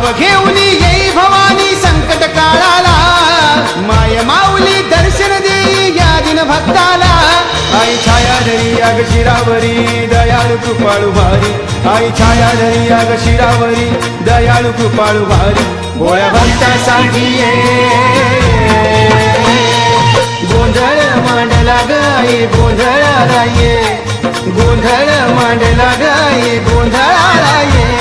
धाव घेऊन येई भवानी संकट काळाला, माय माऊली दर्शन देई या दिन भक्ताला। आई छाया धरी अग शिरावरी दयाळू कृपाळू भारी, आई छाया धरी अग शिरावरी दयाळू कृपाळू भारी। भोळ्या भक्तासाठी ये गोंधळ मांडला ग आई गोंधळाला ये, गोंधळ मांडला ग आई गोंधळाला ये।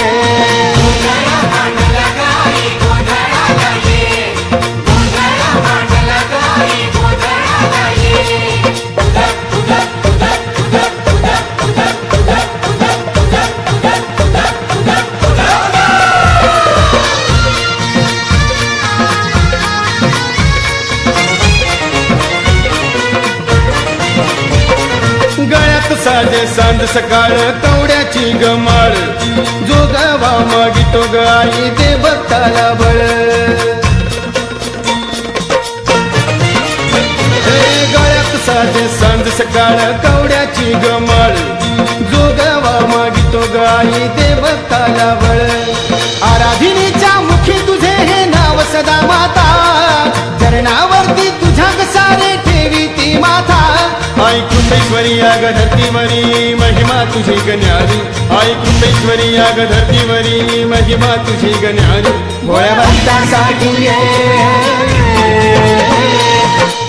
गळ्यात साजे सांज सकाळ कवड्याची गमाळ, जो गावा मागितो ग आई ते भक्ताला बळ। गळ्यात साजे सांज सकाळ कवड्याची गमाळ, जो गावा मागितो ग आई ते भक्ताला बळ। आराधनेच्या मुखी तुझे हे नाव सदा माता, चरणावरती तुझ्या सारे ठेवी ती माथा। आई कुंभेश्वरी अग धरतीवरी महिमा तुझी गण्यारी, आई कुंभेश्वरी अग धरतीवरी महिमा तुझी गण्यारी। भोळ्या भक्तासाठी ये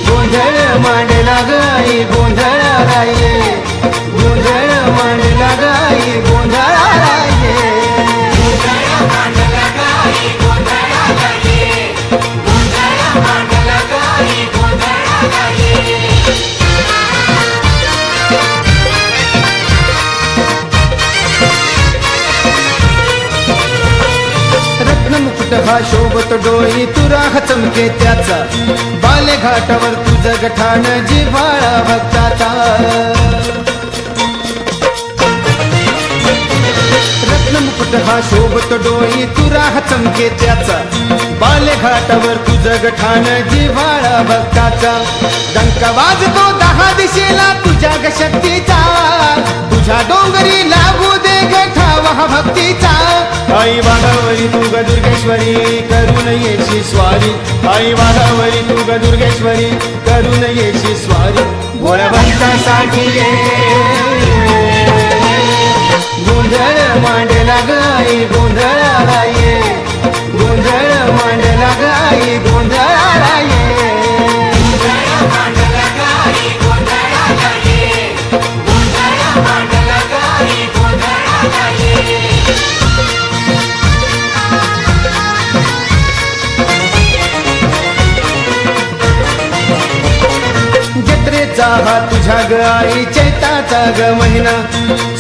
गोंधळ मांडला ग आई गोंधळाला ये, गोंधळ मांडला ग आई गोंधळाला ये। हा शोभत डोई तुराह चमके त्याचा, बाले घाटावर तुझं गठाण जिव्हाळा भक्ताचा। रत्नमुकुट हा शोभत डोई तुराह चमके त्याचा, बाले घाटावर तुझं गठाण जिव्हाळा भक्ताचा। डंका वाजतो 10 दिशेला तुझ्या ग शक्तीचा, तुझ्या डोंगरी लागू दे गठावा हा भक्तीचा। आई वाघावरी तू ग दुर्गेश्वरी करून येशी स्वारी, आई वाघावरी तू ग दुर्गेश्वरी करून येशी स्वारी। भोळ्या भक्तासाठी ये गोंधळ मांडला ग आई गोंधळाला ये, गोंधळ मांडला ग आई गोंधळाला ये। जत्रेचा हा तुझ्या ग आई चैताचा ग महिना,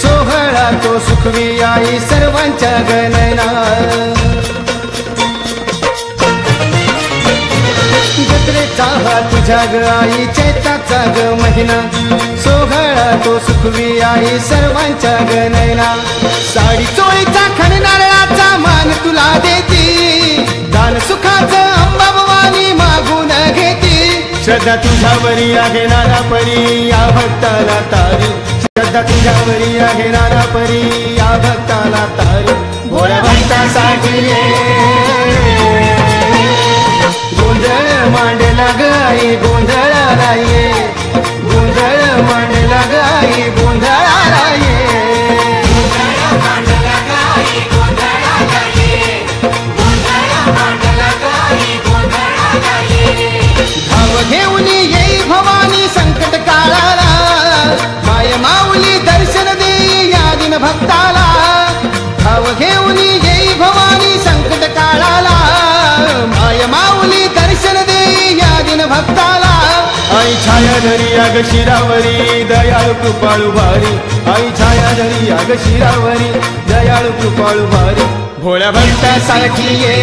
सोहळा तो सुखवी आई सर्वांच्या ग नयना। जत्रेचा हा तुझ्या ग आई चैताचा ग महिना, सोहळा तो सुखवी आई सर्वांच्या ग नयना। साडी चोळीचा खण नारळाचा मान तुला देती, दान सुखाचं अंबा भवानी मागून घेती। श्रद्धा तुझ्यावरी आहे नाना परी या भक्ताला तारी, श्रद्धा तुझ्यावरी आहे नाना परी या भक्ताला तारी। भोळ्या भक्तासाठी ये गोंधळ मांडला ग आई गोंधळाला ये, गोंधळ मांडला ग आई गोंधळाला ये। धाव घेऊन येई भवानी संकट काळाला, माय माऊली दर्शन देई या दिन भक्ताला। धाव घेऊन येई भवानी संकट काळाला, माय माऊली दर्शन देई या दिन भक्ताला। आई छाया धरी अग शिरावरी दयाळू कृपाळू भारी, आई छाया धरी अग शिरावरी दयाळू कृपाळू भारी। भोळ्या भक्तासाठी ये